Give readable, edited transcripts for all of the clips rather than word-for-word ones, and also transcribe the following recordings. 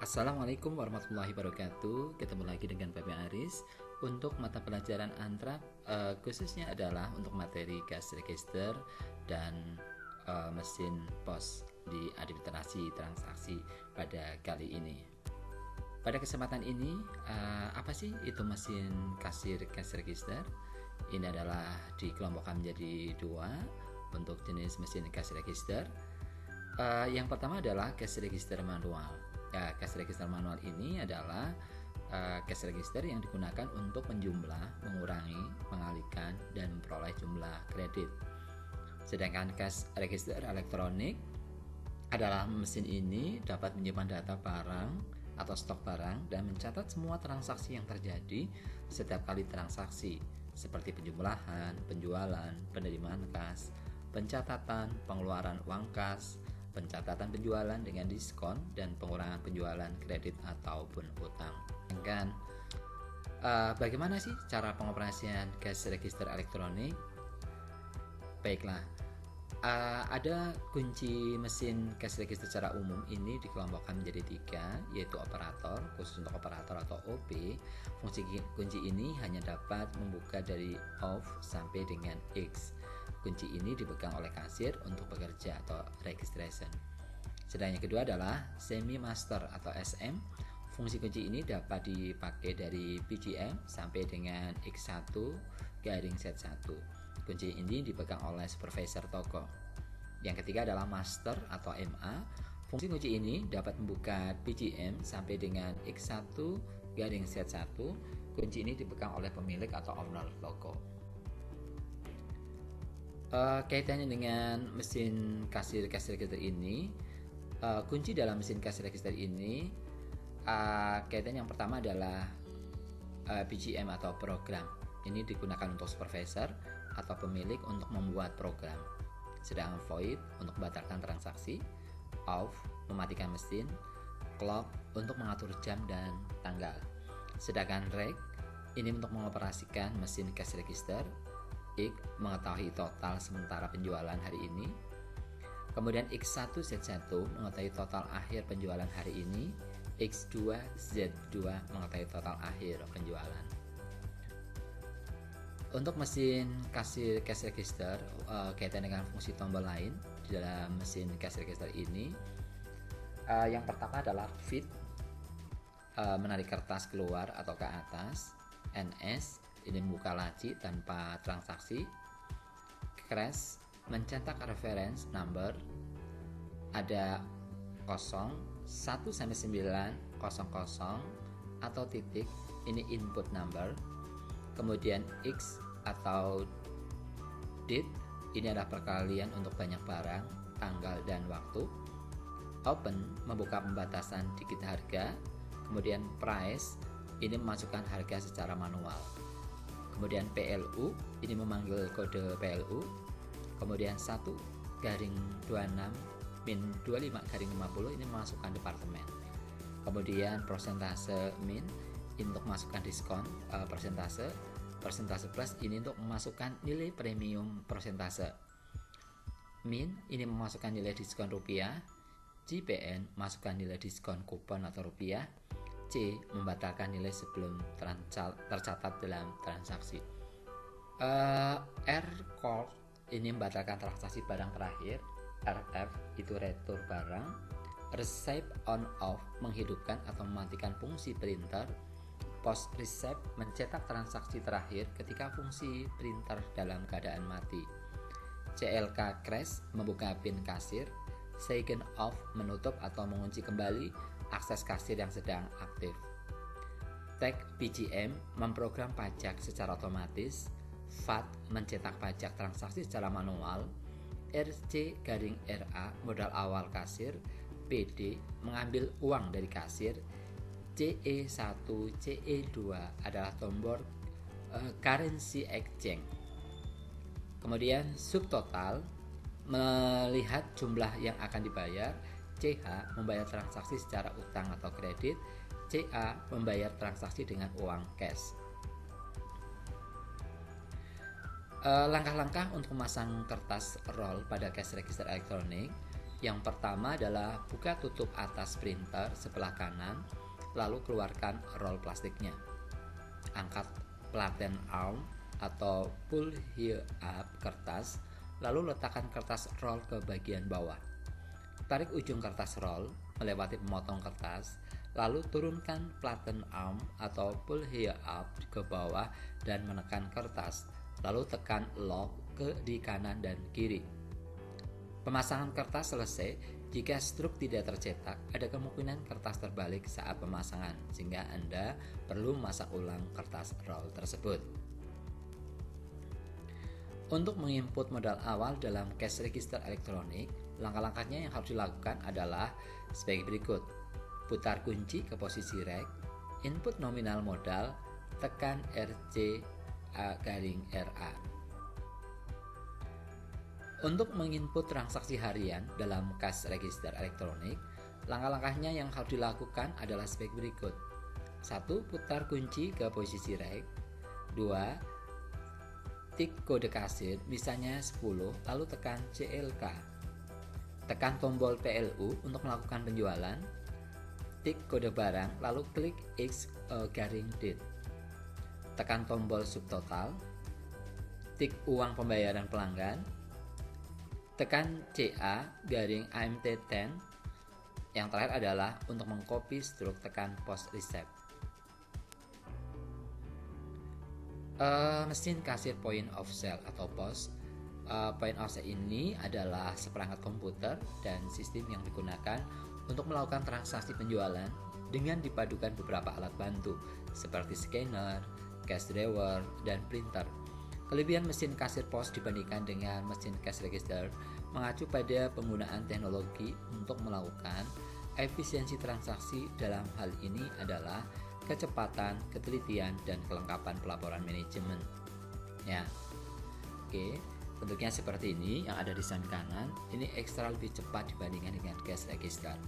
Assalamualaikum warahmatullahi wabarakatuh. Ketemu lagi dengan Bapak Aris untuk mata pelajaran Antrap, khususnya adalah untuk materi cash register dan mesin pos di administrasi transaksi pada kali ini. Pada kesempatan ini, apa sih itu mesin kasir cash register? Ini adalah dikelompokkan menjadi dua untuk jenis mesin cash register. Yang pertama adalah cash register manual. Ya, cash register manual ini adalah cash register yang digunakan untuk menjumlah, mengurangi, mengalihkan, dan memperoleh jumlah kredit. Sedangkan cash register elektronik adalah mesin ini dapat menyimpan data barang atau stok barang dan mencatat semua transaksi yang terjadi setiap kali transaksi, seperti penjumlahan, penjualan, penerimaan kas, pencatatan, pengeluaran uang kas, pencatatan penjualan dengan diskon, dan pengurangan penjualan kredit ataupun utang. Dan bagaimana sih cara pengoperasian cash register elektronik? Baiklah, ada kunci mesin cash register secara umum ini dikelompokkan menjadi tiga, yaitu operator. Khusus untuk operator atau OP, fungsi kunci ini hanya dapat membuka dari off sampai dengan X. Kunci ini dipegang oleh kasir untuk bekerja atau registration. Sedang yang kedua adalah semi master atau SM. Fungsi kunci ini dapat dipakai dari PGM sampai dengan X1 garing Z1. Kunci ini dipegang oleh supervisor toko. Yang ketiga adalah master atau MA. Fungsi kunci ini dapat membuka PGM sampai dengan X1 garing Z1. Kunci ini dipegang oleh pemilik atau owner toko. Kaitannya dengan mesin kasir cash register ini, kunci dalam mesin cash register ini, kaitan yang pertama adalah PGM atau program. Ini digunakan untuk supervisor atau pemilik untuk membuat program. Sedangkan void untuk membatalkan transaksi, off mematikan mesin, clock untuk mengatur jam dan tanggal. Sedangkan reg ini untuk mengoperasikan mesin cash register, X mengetahui total sementara penjualan hari ini. Kemudian X1 Z1 mengetahui total akhir penjualan hari ini. X2 Z2 mengetahui total akhir penjualan. Untuk mesin kasir cash register, kaitan dengan fungsi tombol lain di dalam mesin cash register ini, yang pertama adalah fit, menarik kertas keluar atau ke atas. NS ini membuka laci tanpa transaksi. Crash mencetak reference number. Ada 0, 1 sampai 9, 00 atau titik, ini input number. Kemudian X atau date, ini adalah perkalian untuk banyak barang, tanggal dan waktu. Open membuka pembatasan dikit harga. Kemudian price ini memasukkan harga secara manual. Kemudian PLU ini memanggil kode PLU. Kemudian 1 garing 26 min 25 garing 50 ini memasukkan departemen. Kemudian persentase min ini untuk memasukkan diskon persentase. Persentase plus ini untuk memasukkan nilai premium persentase. Min ini memasukkan nilai diskon rupiah. JPN masukkan nilai diskon kupon atau rupiah. C membatalkan nilai sebelum tercatat dalam transaksi. R call ini membatalkan transaksi barang terakhir. RF itu retur barang. Receipt on off menghidupkan atau mematikan fungsi printer. Post receipt mencetak transaksi terakhir ketika fungsi printer dalam keadaan mati. CLK crash membuka pin kasir. Second off menutup atau mengunci kembali akses kasir yang sedang aktif. Tag PGM memprogram pajak secara otomatis. VAT mencetak pajak transaksi secara manual. RC garing RA modal awal kasir. PD mengambil uang dari kasir. CE1, CE2 adalah tombol currency exchange. Kemudian subtotal melihat jumlah yang akan dibayar. CH membayar transaksi secara utang atau kredit. CA membayar transaksi dengan uang cash. Langkah-langkah untuk memasang kertas roll pada cash register elektronik. Yang pertama adalah buka tutup atas printer sebelah kanan, lalu keluarkan roll plastiknya. Angkat flatten arm atau pull here up kertas, lalu letakkan kertas roll ke bagian bawah. Tarik ujung kertas roll melewati pemotong kertas, lalu turunkan flatten arm atau pull here up ke bawah dan menekan kertas, lalu tekan lock di kanan dan kiri. Pemasangan kertas selesai. Jika struk tidak tercetak, ada kemungkinan kertas terbalik saat pemasangan, sehingga Anda perlu memasak ulang kertas roll tersebut. Untuk menginput modal awal dalam cash register elektronik, langkah-langkahnya yang harus dilakukan adalah sebagai berikut. Putar kunci ke posisi rek, input nominal modal, tekan RC_RA. Untuk menginput transaksi harian dalam cash register elektronik, langkah-langkahnya yang harus dilakukan adalah sebagai berikut. 1. Putar kunci ke posisi rek. 2. Tik kode kasir, misalnya 10, lalu tekan CLK. Tekan tombol PLU untuk melakukan penjualan. Tik kode barang, lalu klik X_date. Tekan tombol subtotal. Tik uang pembayaran pelanggan. Tekan CA_AMT10. Yang terakhir adalah untuk mengcopy struk, tekan post receipt. Mesin kasir point of sale atau POS. Point of sale ini adalah seperangkat komputer dan sistem yang digunakan untuk melakukan transaksi penjualan dengan dipadukan beberapa alat bantu seperti scanner, cash drawer, dan printer. Kelebihan mesin kasir pos dibandingkan dengan mesin cash register mengacu pada penggunaan teknologi untuk melakukan efisiensi transaksi. Dalam hal ini adalah kecepatan, ketelitian, dan kelengkapan pelaporan manajemen. Ya, oke, bentuknya seperti ini yang ada di samping kanan. Ini ekstra lebih cepat dibandingkan dengan cash register.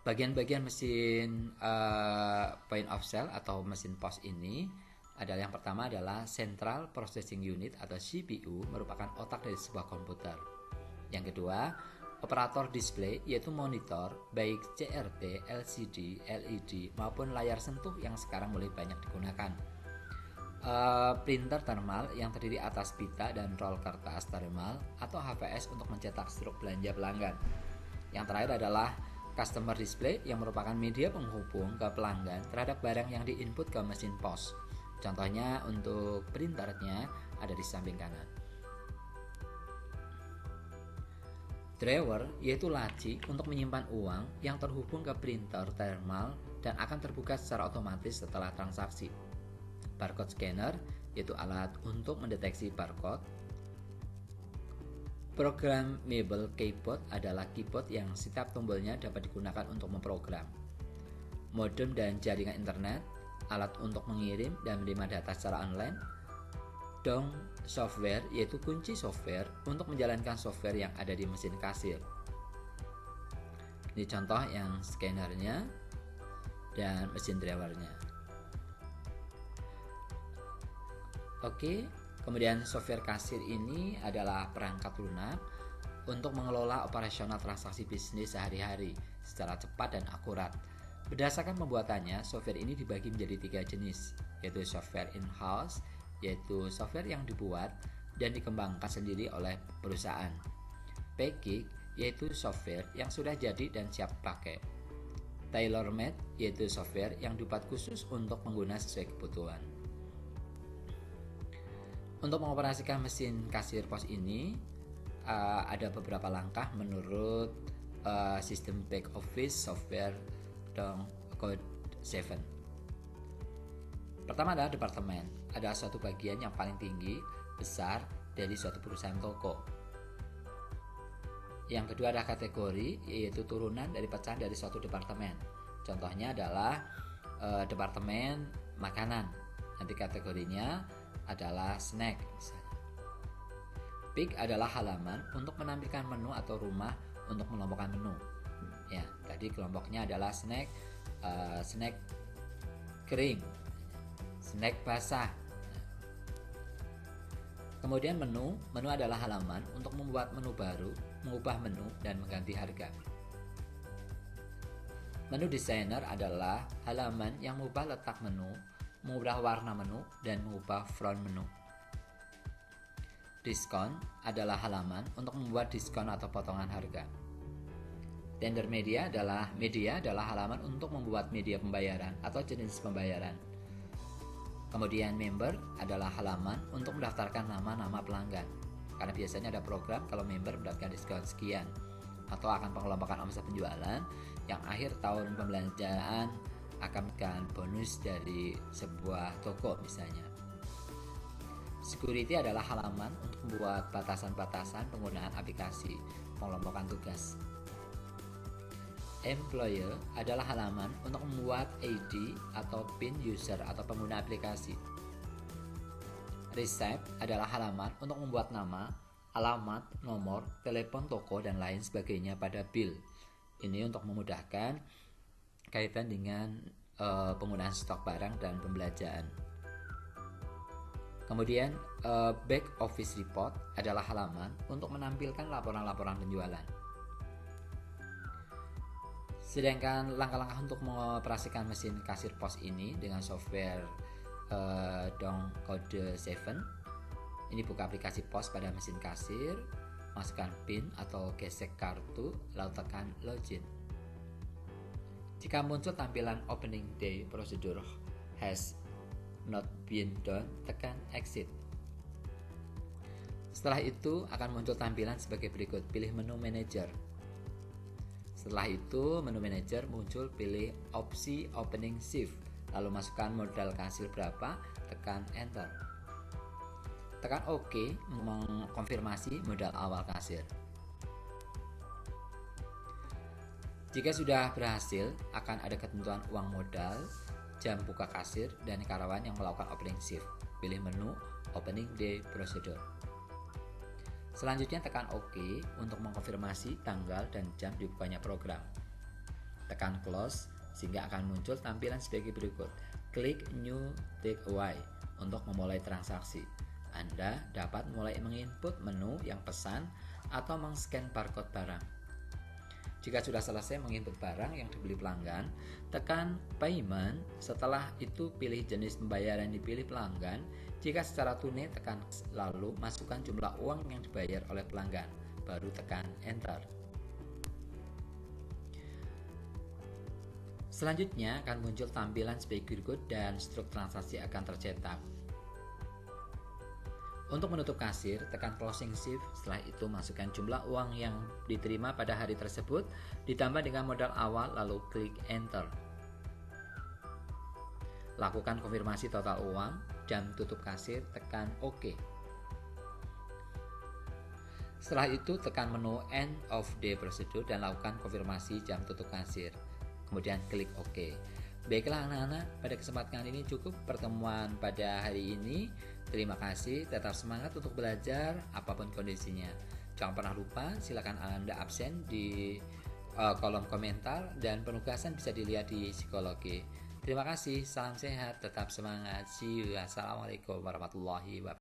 Bagian-bagian mesin point of sale atau mesin pos ini adalah yang pertama adalah Central Processing Unit atau CPU, merupakan otak dari sebuah komputer. Yang kedua, operator display, yaitu monitor baik CRT, LCD, LED maupun layar sentuh yang sekarang mulai banyak digunakan. Printer thermal yang terdiri atas pita dan roll kertas thermal atau HVS untuk mencetak struk belanja pelanggan. Yang terakhir adalah customer display yang merupakan media penghubung ke pelanggan terhadap barang yang diinput ke mesin POS. Contohnya untuk printernya ada di samping kanan. Drawer yaitu laci untuk menyimpan uang yang terhubung ke printer thermal dan akan terbuka secara otomatis setelah transaksi. Barcode scanner yaitu alat untuk mendeteksi barcode. Programmable keyboard adalah keyboard yang setiap tombolnya dapat digunakan untuk memprogram. Modem dan jaringan internet, alat untuk mengirim dan menerima data secara online. Dong software yaitu kunci software untuk menjalankan software yang ada di mesin kasir. Ini contoh yang scannernya dan mesin drawernya. Oke, kemudian software kasir ini adalah perangkat lunak untuk mengelola operasional transaksi bisnis sehari-hari secara cepat dan akurat. Berdasarkan pembuatannya, software ini dibagi menjadi 3 jenis, yaitu software in-house, yaitu software yang dibuat dan dikembangkan sendiri oleh perusahaan. Package, yaitu software yang sudah jadi dan siap pakai. Tailor-made, yaitu software yang dibuat khusus untuk pengguna sesuai kebutuhan. Untuk mengoperasikan mesin kasir pos ini, ada beberapa langkah menurut sistem back office software Code 7. Pertama adalah departemen. Ada suatu bagian yang paling tinggi, besar dari suatu perusahaan toko. Yang kedua adalah kategori, yaitu turunan dari pecahan dari suatu departemen. Contohnya adalah departemen makanan. Nanti kategorinya adalah snack. Pick adalah halaman untuk menampilkan menu atau rumah untuk mengelompokkan menu. Ya, tadi kelompoknya adalah snack, snack kering, snack basah. Kemudian menu. Menu adalah halaman untuk membuat menu baru, mengubah menu, dan mengganti harga. Menu designer adalah halaman yang mengubah letak menu, mengubah warna menu, dan mengubah front menu. Diskon adalah halaman untuk membuat diskon atau potongan harga. Tender media adalah halaman untuk membuat media pembayaran atau jenis pembayaran. Kemudian member adalah halaman untuk mendaftarkan nama-nama pelanggan. Karena biasanya ada program kalau member mendapatkan diskon sekian, atau akan pengelompokan omset penjualan yang akhir tahun pembelanjaan akan mendapatkan bonus dari sebuah toko misalnya. Security adalah halaman untuk membuat batasan-batasan penggunaan aplikasi pengelompokan tugas. Employer adalah halaman untuk membuat ID atau PIN user atau pengguna aplikasi. Receipt adalah halaman untuk membuat nama, alamat, nomor, telepon toko, dan lain sebagainya pada bill. Ini untuk memudahkan kaitan dengan penggunaan stok barang dan pembelanjaan. Kemudian back office report adalah halaman untuk menampilkan laporan-laporan penjualan. Sedangkan langkah-langkah untuk mengoperasikan mesin kasir pos ini dengan software Dong Code 7. Ini buka aplikasi pos pada mesin kasir, masukkan PIN atau gesek kartu, lalu tekan login. Jika muncul tampilan opening day procedure has not been done, tekan exit. Setelah itu akan muncul tampilan sebagai berikut. Pilih menu manager. Setelah itu menu manager muncul, pilih opsi opening shift, lalu masukkan modal kasir berapa, tekan enter. Tekan OK mengkonfirmasi modal awal kasir. Jika sudah berhasil, akan ada ketentuan uang modal, jam buka kasir, dan karyawan yang melakukan opening shift. Pilih menu opening day procedure. Selanjutnya tekan OK untuk mengkonfirmasi tanggal dan jam dibukanya program. Tekan close sehingga akan muncul tampilan sebagai berikut. Klik new takeaway untuk memulai transaksi. Anda dapat mulai menginput menu yang pesan atau meng-scan barcode barang. Jika sudah selesai menginput barang yang dibeli pelanggan, tekan payment. Setelah itu pilih jenis pembayaran yang dipilih pelanggan. Jika secara tunai, tekan lalu masukkan jumlah uang yang dibayar oleh pelanggan, baru tekan enter. Selanjutnya akan muncul tampilan sebagai berikut dan struk transaksi akan tercetak. Untuk menutup kasir, tekan closing shift. Setelah itu masukkan jumlah uang yang diterima pada hari tersebut ditambah dengan modal awal, lalu klik enter. Lakukan konfirmasi total uang, jam tutup kasir, tekan OK. Setelah itu tekan menu end of day procedure dan lakukan konfirmasi jam tutup kasir. Kemudian klik OK. Baiklah anak-anak, pada kesempatan kali ini cukup pertemuan pada hari ini. Terima kasih, tetap semangat untuk belajar apapun kondisinya. Jangan pernah lupa, silakan Anda absen di kolom komentar, dan penugasan bisa dilihat di psikologi. Terima kasih, salam sehat, tetap semangat. See you. Assalamualaikum warahmatullahi wabarakatuh.